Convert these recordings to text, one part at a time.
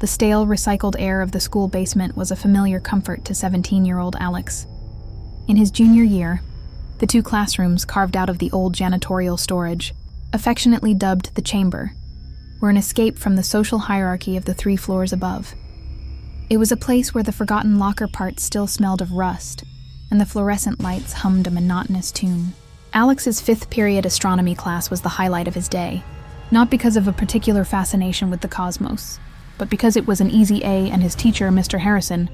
The stale, recycled air of the school basement was a familiar comfort to 17-year-old Alex. In his junior year, the 2 classrooms carved out of the old janitorial storage, affectionately dubbed the chamber, were an escape from the social hierarchy of the 3 floors above. It was a place where the forgotten locker parts still smelled of rust, and the fluorescent lights hummed a monotonous tune. Alex's 5th period astronomy class was the highlight of his day, not because of a particular fascination with the cosmos, but because it was an easy A and his teacher, Mr. Harrison,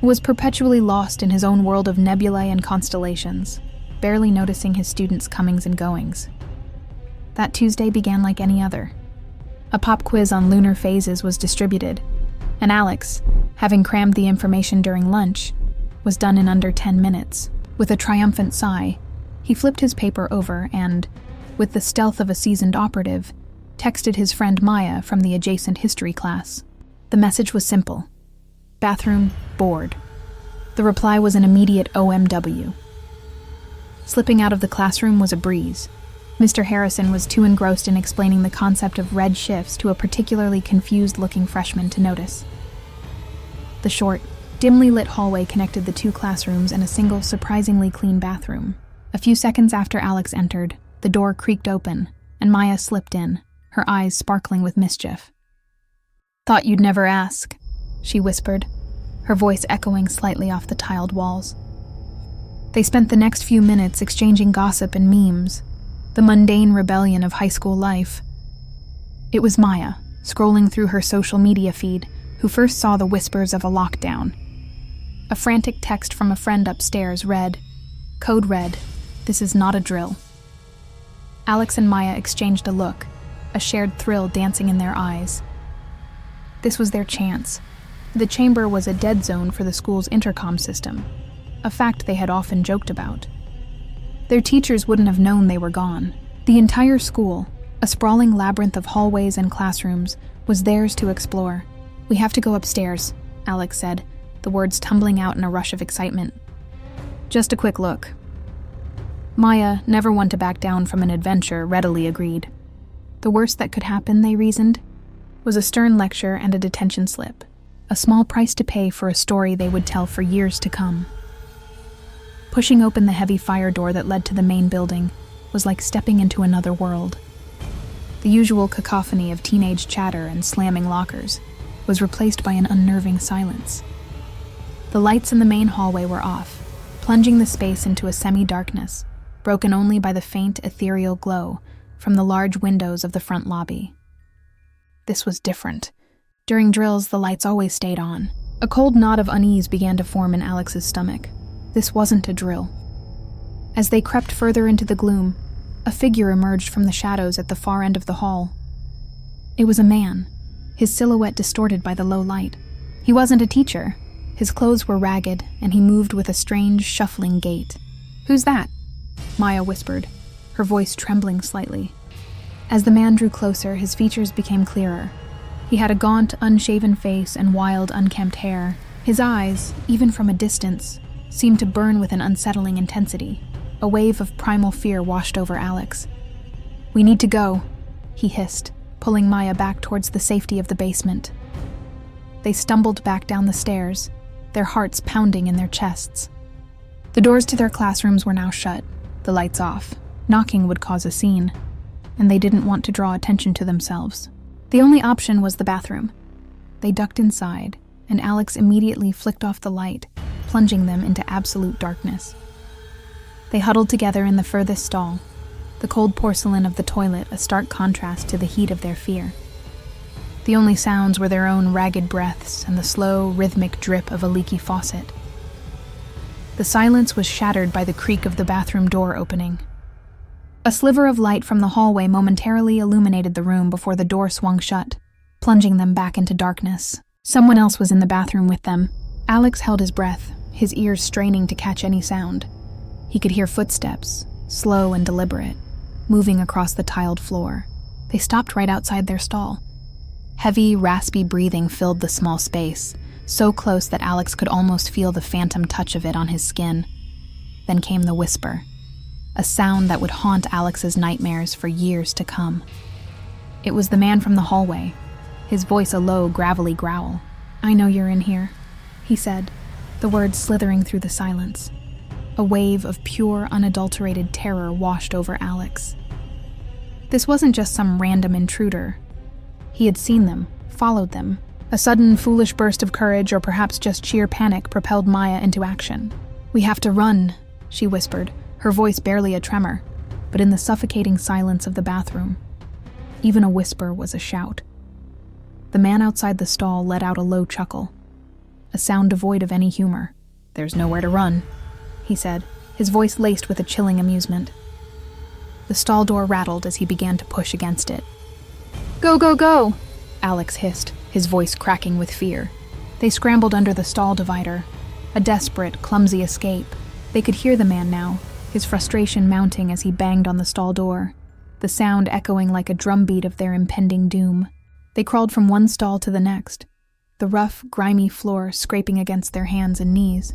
was perpetually lost in his own world of nebulae and constellations, barely noticing his students' comings and goings. That Tuesday began like any other. A pop quiz on lunar phases was distributed, and Alex, having crammed the information during lunch, was done in under 10 minutes. With a triumphant sigh, he flipped his paper over and, with the stealth of a seasoned operative, texted his friend Maya from the adjacent history class. The message was simple: bathroom, bored. The reply was an immediate OMW. Slipping out of the classroom was a breeze. Mr. Harrison was too engrossed in explaining the concept of red shifts to a particularly confused-looking freshman to notice. The short, dimly lit hallway connected the 2 classrooms and a single, surprisingly clean bathroom. A few seconds after Alex entered, the door creaked open, and Maya slipped in, her eyes sparkling with mischief. "Thought you'd never ask," she whispered, her voice echoing slightly off the tiled walls. They spent the next few minutes exchanging gossip and memes, the mundane rebellion of high school life. It was Maya, scrolling through her social media feed, who first saw the whispers of a lockdown. A frantic text from a friend upstairs read, "Code red, this is not a drill." Alex and Maya exchanged a look, a shared thrill dancing in their eyes. This was their chance. The chamber was a dead zone for the school's intercom system, a fact they had often joked about. Their teachers wouldn't have known they were gone. The entire school, a sprawling labyrinth of hallways and classrooms, was theirs to explore. "We have to go upstairs," Alex said, the words tumbling out in a rush of excitement. "Just a quick look." Maya, never one to back down from an adventure, readily agreed. The worst that could happen, they reasoned, was a stern lecture and a detention slip, a small price to pay for a story they would tell for years to come. Pushing open the heavy fire door that led to the main building was like stepping into another world. The usual cacophony of teenage chatter and slamming lockers was replaced by an unnerving silence. The lights in the main hallway were off, plunging the space into a semi-darkness, broken only by the faint, ethereal glow from the large windows of the front lobby. This was different. During drills, the lights always stayed on. A cold knot of unease began to form in Alex's stomach. This wasn't a drill. As they crept further into the gloom, a figure emerged from the shadows at the far end of the hall. It was a man, his silhouette distorted by the low light. He wasn't a teacher. His clothes were ragged, and he moved with a strange, shuffling gait. "Who's that?" Maya whispered, her voice trembling slightly. As the man drew closer, his features became clearer. He had a gaunt, unshaven face and wild, unkempt hair. His eyes, even from a distance, seemed to burn with an unsettling intensity. A wave of primal fear washed over Alex. "We need to go," he hissed, pulling Maya back towards the safety of the basement. They stumbled back down the stairs, their hearts pounding in their chests. The doors to their classrooms were now shut, the lights off. Knocking would cause a scene, and they didn't want to draw attention to themselves. The only option was the bathroom. They ducked inside, and Alex immediately flicked off the light, plunging them into absolute darkness. They huddled together in the furthest stall, the cold porcelain of the toilet a stark contrast to the heat of their fear. The only sounds were their own ragged breaths and the slow, rhythmic drip of a leaky faucet. The silence was shattered by the creak of the bathroom door opening. A sliver of light from the hallway momentarily illuminated the room before the door swung shut, plunging them back into darkness. Someone else was in the bathroom with them. Alex held his breath, his ears straining to catch any sound. He could hear footsteps, slow and deliberate, moving across the tiled floor. They stopped right outside their stall. Heavy, raspy breathing filled the small space, so close that Alex could almost feel the phantom touch of it on his skin. Then came the whisper, a sound that would haunt Alex's nightmares for years to come. It was the man from the hallway, his voice a low, gravelly growl. "I know you're in here," he said, the words slithering through the silence. A wave of pure, unadulterated terror washed over Alex. This wasn't just some random intruder. He had seen them, followed them. A sudden, foolish burst of courage, or perhaps just sheer panic, propelled Maya into action. "We have to run," she whispered, her voice barely a tremor, but in the suffocating silence of the bathroom, even a whisper was a shout. The man outside the stall let out a low chuckle, a sound devoid of any humor. "There's nowhere to run," he said, his voice laced with a chilling amusement. The stall door rattled as he began to push against it. "Go, go, go!" Alex hissed, his voice cracking with fear. They scrambled under the stall divider, a desperate, clumsy escape. They could hear the man now, his frustration mounting as he banged on the stall door, the sound echoing like a drumbeat of their impending doom. They crawled from one stall to the next, the rough, grimy floor scraping against their hands and knees.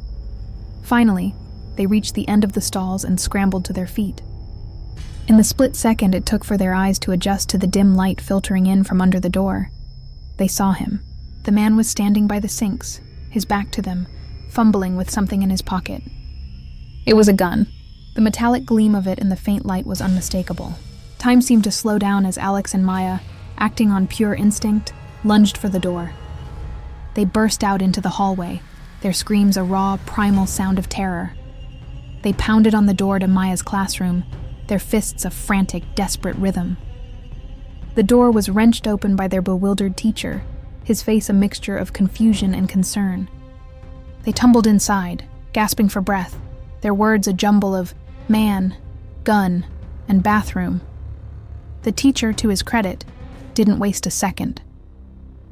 Finally, they reached the end of the stalls and scrambled to their feet. In the split second it took for their eyes to adjust to the dim light filtering in from under the door, they saw him. The man was standing by the sinks, his back to them, fumbling with something in his pocket. It was a gun. The metallic gleam of it in the faint light was unmistakable. Time seemed to slow down as Alex and Maya, acting on pure instinct, lunged for the door. They burst out into the hallway, their screams a raw, primal sound of terror. They pounded on the door to Maya's classroom, their fists a frantic, desperate rhythm. The door was wrenched open by their bewildered teacher, his face a mixture of confusion and concern. They tumbled inside, gasping for breath, their words a jumble of man, gun, and bathroom. The teacher, to his credit, didn't waste a second.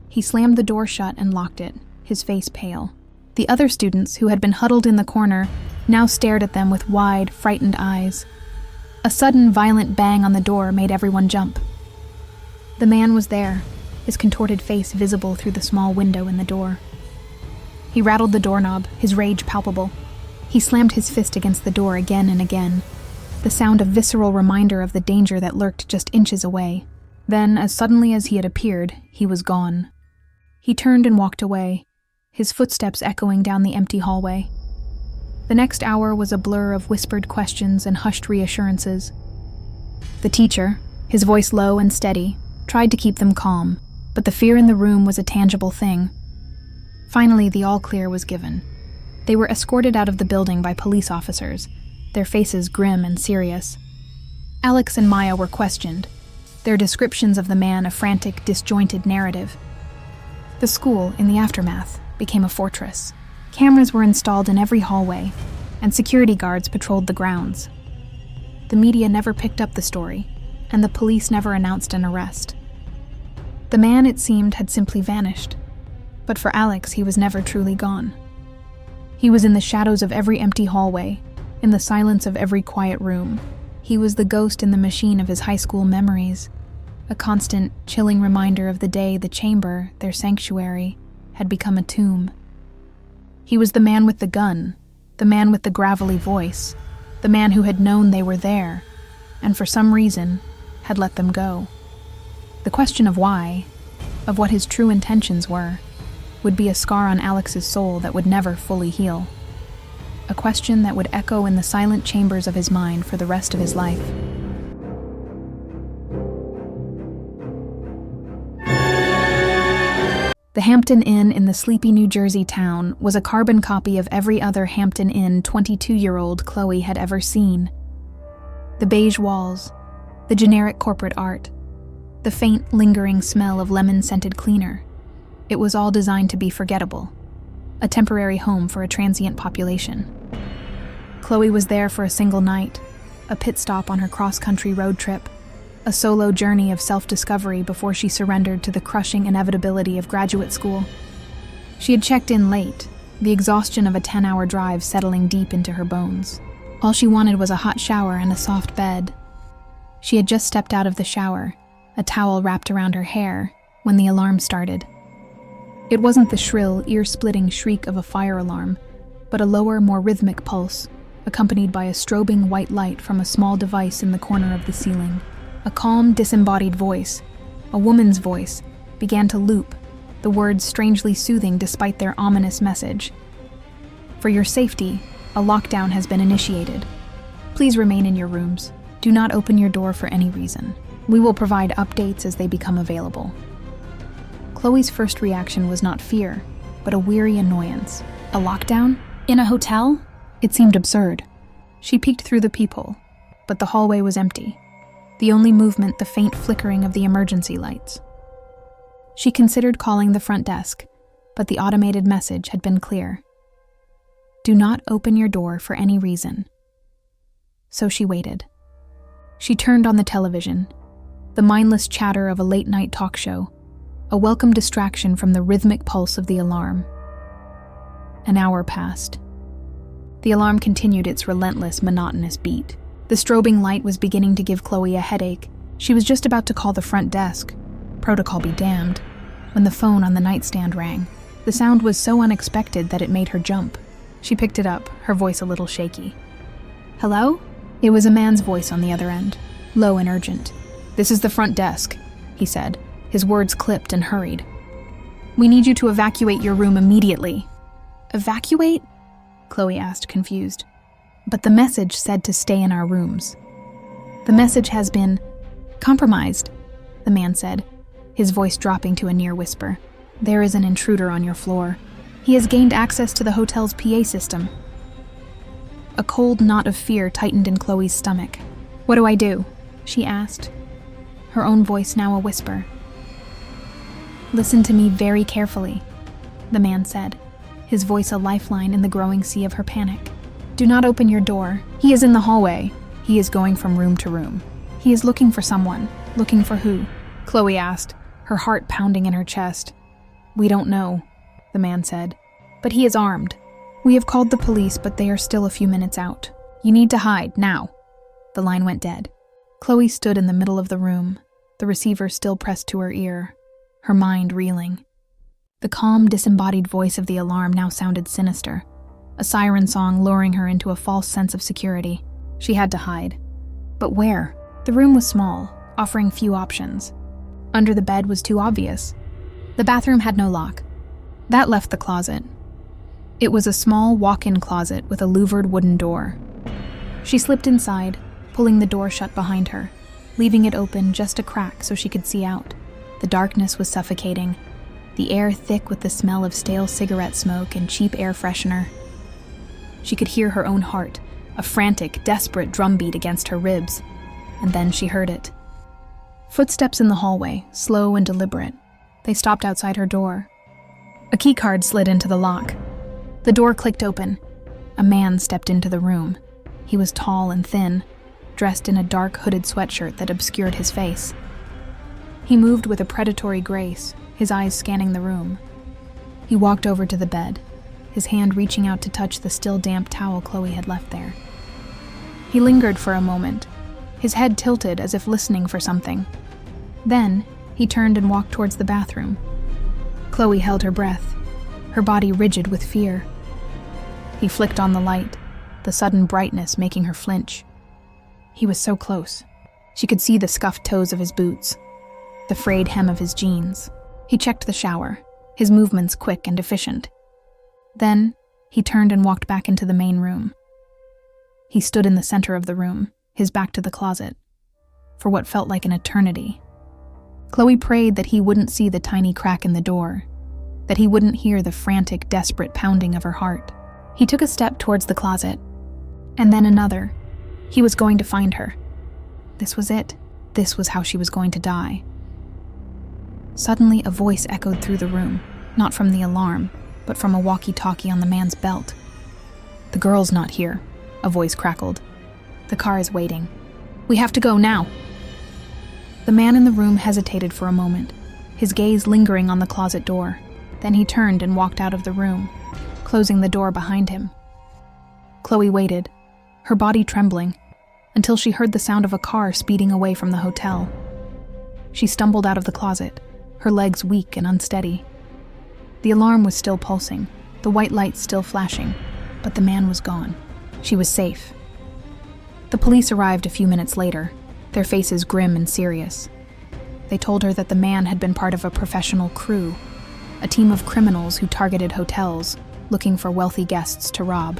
He slammed the door shut and locked it, his face pale. The other students, who had been huddled in the corner, now stared at them with wide, frightened eyes. A sudden, violent bang on the door made everyone jump. The man was there, his contorted face visible through the small window in the door. He rattled the doorknob, his rage palpable. He slammed his fist against the door again and again, the sound a visceral reminder of the danger that lurked just inches away. Then, as suddenly as he had appeared, he was gone. He turned and walked away, his footsteps echoing down the empty hallway. The next hour was a blur of whispered questions and hushed reassurances. The teacher, his voice low and steady, tried to keep them calm, but the fear in the room was a tangible thing. Finally, the all-clear was given. They were escorted out of the building by police officers, their faces grim and serious. Alex and Maya were questioned, their descriptions of the man a frantic, disjointed narrative. The school, in the aftermath, became a fortress. Cameras were installed in every hallway, and security guards patrolled the grounds. The media never picked up the story, and the police never announced an arrest. The man, it seemed, had simply vanished. But for Alex, he was never truly gone. He was in the shadows of every empty hallway, in the silence of every quiet room. He was the ghost in the machine of his high school memories, a constant, chilling reminder of the day the chamber, their sanctuary, had become a tomb. He was the man with the gun, the man with the gravelly voice, the man who had known they were there, and for some reason, had let them go. The question of why, of what his true intentions were, would be a scar on Alex's soul that would never fully heal. A question that would echo in the silent chambers of his mind for the rest of his life. The Hampton Inn in the sleepy New Jersey town was a carbon copy of every other Hampton Inn 22-year-old Chloe had ever seen. The beige walls, the generic corporate art, the faint, lingering smell of lemon-scented cleaner. It was all designed to be forgettable, a temporary home for a transient population. Chloe was there for a single night, a pit stop on her cross-country road trip, a solo journey of self-discovery before she surrendered to the crushing inevitability of graduate school. She had checked in late, the exhaustion of a 10-hour drive settling deep into her bones. All she wanted was a hot shower and a soft bed. She had just stepped out of the shower, a towel wrapped around her hair, when the alarm started. It wasn't the shrill, ear-splitting shriek of a fire alarm, but a lower, more rhythmic pulse, accompanied by a strobing white light from a small device in the corner of the ceiling. A calm, disembodied voice, a woman's voice, began to loop, the words strangely soothing despite their ominous message. For your safety, a lockdown has been initiated. Please remain in your rooms. Do not open your door for any reason. We will provide updates as they become available. Chloe's first reaction was not fear, but a weary annoyance. A lockdown? In a hotel? It seemed absurd. She peeked through the peephole, but the hallway was empty. The only movement, the faint flickering of the emergency lights. She considered calling the front desk, but the automated message had been clear. Do not open your door for any reason. So she waited. She turned on the television, the mindless chatter of a late-night talk show, a welcome distraction from the rhythmic pulse of the alarm. An hour passed. The alarm continued its relentless, monotonous beat. The strobing light was beginning to give Chloe a headache. She was just about to call the front desk, protocol be damned, when the phone on the nightstand rang. The sound was so unexpected that it made her jump. She picked it up, her voice a little shaky. Hello? It was a man's voice on the other end, low and urgent. This is the front desk, he said, his words clipped and hurried. We need you to evacuate your room immediately. Evacuate? Chloe asked, confused. But the message said to stay in our rooms. The message has been compromised, the man said, his voice dropping to a near whisper. There is an intruder on your floor. He has gained access to the hotel's PA system. A cold knot of fear tightened in Chloe's stomach. What do I do? She asked, her own voice now a whisper. Listen to me very carefully, the man said, his voice a lifeline in the growing sea of her panic. Do not open your door. He is in the hallway. He is going from room to room. He is looking for someone. Looking for who? Chloe asked, her heart pounding in her chest. We don't know, the man said, but he is armed. We have called the police, but they are still a few minutes out. You need to hide, now. The line went dead. Chloe stood in the middle of the room, the receiver still pressed to her ear, her mind reeling. The calm, disembodied voice of the alarm now sounded sinister, a siren song luring her into a false sense of security. She had to hide. But where? The room was small, offering few options. Under the bed was too obvious. The bathroom had no lock. That left the closet. It was a small walk-in closet with a louvered wooden door. She slipped inside, pulling the door shut behind her, leaving it open just a crack so she could see out. The darkness was suffocating, the air thick with the smell of stale cigarette smoke and cheap air freshener. She could hear her own heart, a frantic, desperate drumbeat against her ribs, and then she heard it. Footsteps in the hallway, slow and deliberate. They stopped outside her door. A keycard slid into the lock. The door clicked open. A man stepped into the room. He was tall and thin, dressed in a dark hooded sweatshirt that obscured his face. He moved with a predatory grace, his eyes scanning the room. He walked over to the bed, his hand reaching out to touch the still damp towel Chloe had left there. He lingered for a moment, his head tilted as if listening for something. Then, he turned and walked towards the bathroom. Chloe held her breath, her body rigid with fear. He flicked on the light, the sudden brightness making her flinch. He was so close. She could see the scuffed toes of his boots, the frayed hem of his jeans. He checked the shower, his movements quick and efficient. Then, he turned and walked back into the main room. He stood in the center of the room, his back to the closet, for what felt like an eternity. Chloe prayed that he wouldn't see the tiny crack in the door, that he wouldn't hear the frantic, desperate pounding of her heart. He took a step towards the closet, and then another. He was going to find her. This was it. This was how she was going to die. Suddenly, a voice echoed through the room, not from the alarm, but from a walkie-talkie on the man's belt. The girl's not here, a voice crackled. The car is waiting. We have to go now. The man in the room hesitated for a moment, his gaze lingering on the closet door. Then he turned and walked out of the room, closing the door behind him. Chloe waited, her body trembling, until she heard the sound of a car speeding away from the hotel. She stumbled out of the closet, her legs weak and unsteady. The alarm was still pulsing, the white lights still flashing, but the man was gone. She was safe. The police arrived a few minutes later, their faces grim and serious. They told her that the man had been part of a professional crew, a team of criminals who targeted hotels, looking for wealthy guests to rob.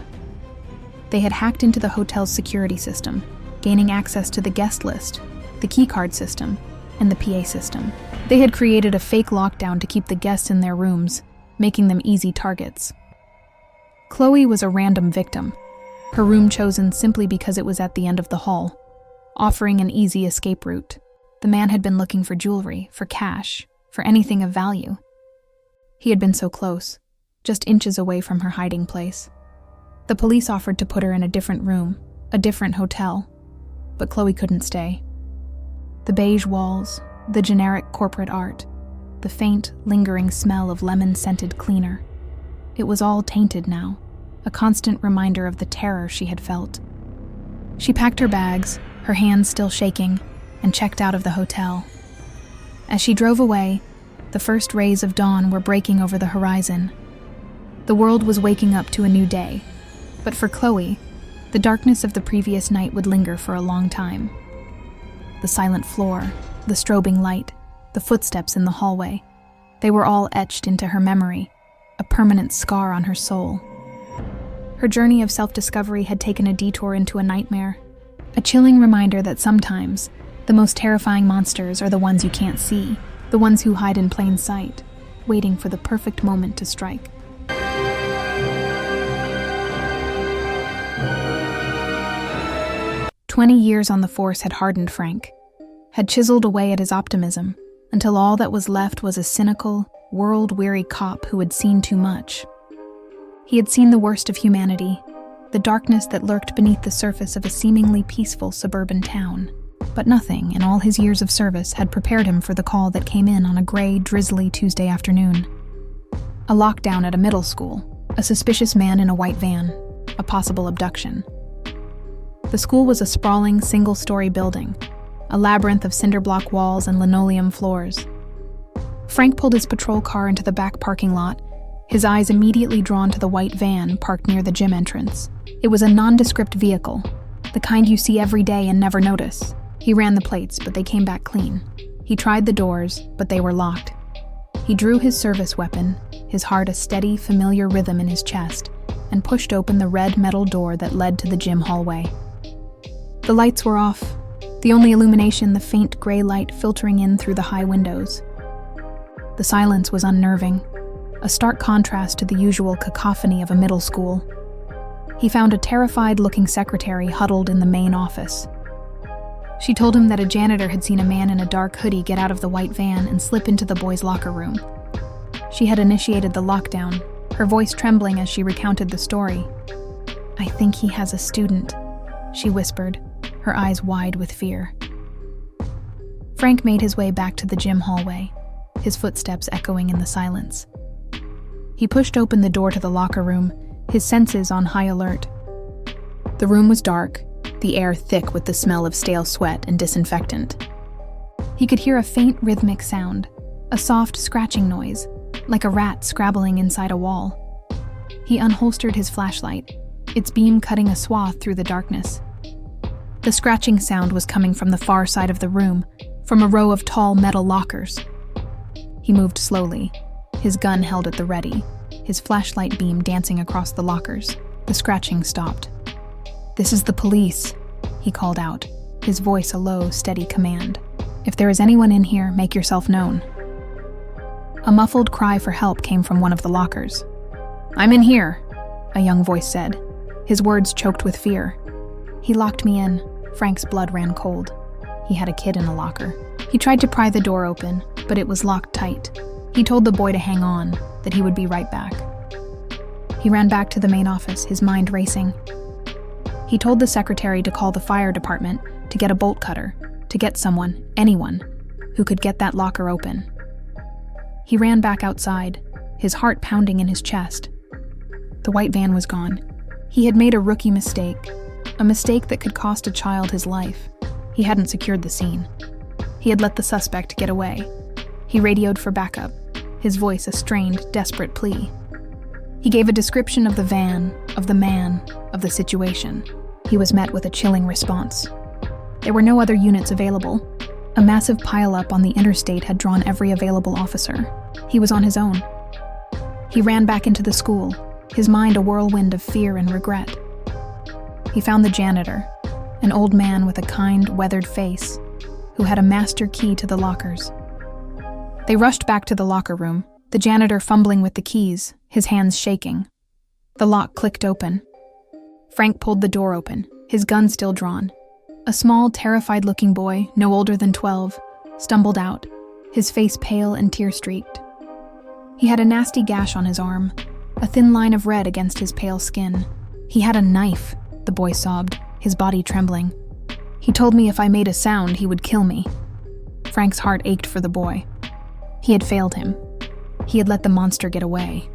They had hacked into the hotel's security system, gaining access to the guest list, the keycard system, and the PA system. They had created a fake lockdown to keep the guests in their rooms, making them easy targets. Chloe was a random victim, her room chosen simply because it was at the end of the hall, offering an easy escape route. The man had been looking for jewelry, for cash, for anything of value. He had been so close, just inches away from her hiding place. The police offered to put her in a different room, a different hotel, but Chloe couldn't stay. The beige walls, the generic corporate art, the faint, lingering smell of lemon-scented cleaner. It was all tainted now, a constant reminder of the terror she had felt. She packed her bags, her hands still shaking, and checked out of the hotel. As she drove away, the first rays of dawn were breaking over the horizon. The world was waking up to a new day, but for Chloe, the darkness of the previous night would linger for a long time. The silent floor, the strobing light, the footsteps in the hallway, they were all etched into her memory, a permanent scar on her soul. Her journey of self-discovery had taken a detour into a nightmare, a chilling reminder that sometimes the most terrifying monsters are the ones you can't see, the ones who hide in plain sight, waiting for the perfect moment to strike. "20 years on the force had hardened Frank, had chiseled away at his optimism, until all that was left was a cynical, world-weary cop who had seen too much. He had seen the worst of humanity, the darkness that lurked beneath the surface of a seemingly peaceful suburban town. But nothing in all his years of service had prepared him for the call that came in on a gray, drizzly Tuesday afternoon. A lockdown at a middle school, a suspicious man in a white van, a possible abduction. The school was a sprawling, single-story building, a labyrinth of cinder-block walls and linoleum floors. Frank pulled his patrol car into the back parking lot, his eyes immediately drawn to the white van parked near the gym entrance. It was a nondescript vehicle, the kind you see every day and never notice. He ran the plates, but they came back clean. He tried the doors, but they were locked. He drew his service weapon, his heart a steady, familiar rhythm in his chest, and pushed open the red metal door that led to the gym hallway. The lights were off, the only illumination the faint gray light filtering in through the high windows. The silence was unnerving, a stark contrast to the usual cacophony of a middle school. He found a terrified-looking secretary huddled in the main office. She told him that a janitor had seen a man in a dark hoodie get out of the white van and slip into the boys' locker room. She had initiated the lockdown, her voice trembling as she recounted the story. "I think he has a student," she whispered, her eyes wide with fear. Frank made his way back to the gym hallway, his footsteps echoing in the silence. He pushed open the door to the locker room, his senses on high alert. The room was dark, the air thick with the smell of stale sweat and disinfectant. He could hear a faint rhythmic sound, a soft scratching noise, like a rat scrabbling inside a wall. He unholstered his flashlight, its beam cutting a swath through the darkness. The scratching sound was coming from the far side of the room, from a row of tall metal lockers. He moved slowly, his gun held at the ready, his flashlight beam dancing across the lockers. The scratching stopped. "This is the police," he called out, his voice a low, steady command. "If there is anyone in here, make yourself known." A muffled cry for help came from one of the lockers. "I'm in here," a young voice said, his words choked with fear. "He locked me in." Frank's blood ran cold. He had a kid in a locker. He tried to pry the door open, but it was locked tight. He told the boy to hang on, that he would be right back. He ran back to the main office, his mind racing. He told the secretary to call the fire department, to get a bolt cutter, to get someone, anyone, who could get that locker open. He ran back outside, his heart pounding in his chest. The white van was gone. He had made a rookie mistake, a mistake that could cost a child his life. He hadn't secured the scene. He had let the suspect get away. He radioed for backup, his voice a strained, desperate plea. He gave a description of the van, of the man, of the situation. He was met with a chilling response. There were no other units available. A massive pileup on the interstate had drawn every available officer. He was on his own. He ran back into the school, his mind a whirlwind of fear and regret. He found the janitor, an old man with a kind, weathered face, who had a master key to the lockers. They rushed back to the locker room, the janitor fumbling with the keys, his hands shaking. The lock clicked open. Frank pulled the door open, his gun still drawn. A small, terrified-looking boy, no older than 12, stumbled out, his face pale and tear-streaked. He had a nasty gash on his arm, a thin line of red against his pale skin. "He had a knife," the boy sobbed, his body trembling. "He told me if I made a sound, he would kill me." Frank's heart ached for the boy. He had failed him. He had let the monster get away.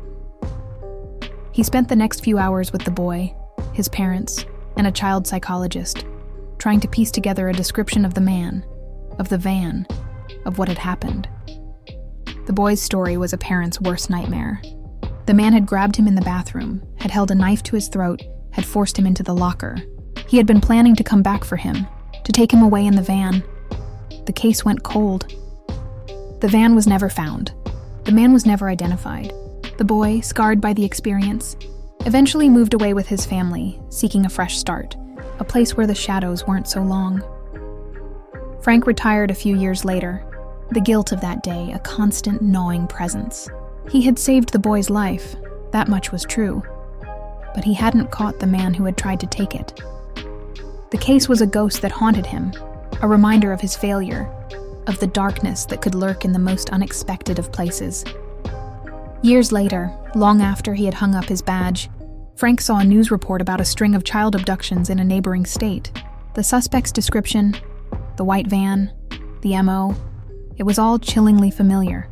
He spent the next few hours with the boy, his parents, and a child psychologist, trying to piece together a description of the man, of the van, of what had happened. The boy's story was a parent's worst nightmare. The man had grabbed him in the bathroom, had held a knife to his throat, had forced him into the locker. He had been planning to come back for him, to take him away in the van. The case went cold. The van was never found. The man was never identified. The boy, scarred by the experience, eventually moved away with his family, seeking a fresh start, a place where the shadows weren't so long. Frank retired a few years later, the guilt of that day a constant gnawing presence. He had saved the boy's life, that much was true, but he hadn't caught the man who had tried to take it. The case was a ghost that haunted him, a reminder of his failure, of the darkness that could lurk in the most unexpected of places. Years later, long after he had hung up his badge, Frank saw a news report about a string of child abductions in a neighboring state. The suspect's description, the white van, the MO, it was all chillingly familiar.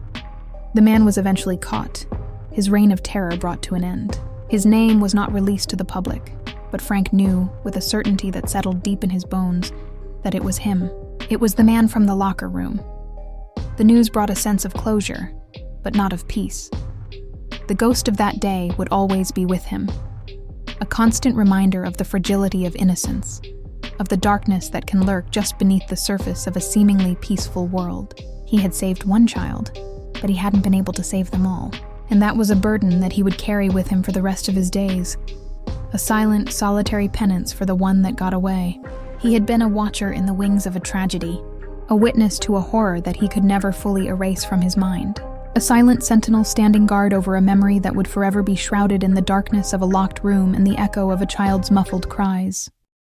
The man was eventually caught, his reign of terror brought to an end. His name was not released to the public, but Frank knew, with a certainty that settled deep in his bones, that it was him. It was the man from the locker room. The news brought a sense of closure, but not of peace. The ghost of that day would always be with him, a constant reminder of the fragility of innocence, of the darkness that can lurk just beneath the surface of a seemingly peaceful world. He had saved one child, but he hadn't been able to save them all, and that was a burden that he would carry with him for the rest of his days, a silent, solitary penance for the one that got away. He had been a watcher in the wings of a tragedy, a witness to a horror that he could never fully erase from his mind. A silent sentinel standing guard over a memory that would forever be shrouded in the darkness of a locked room and the echo of a child's muffled cries.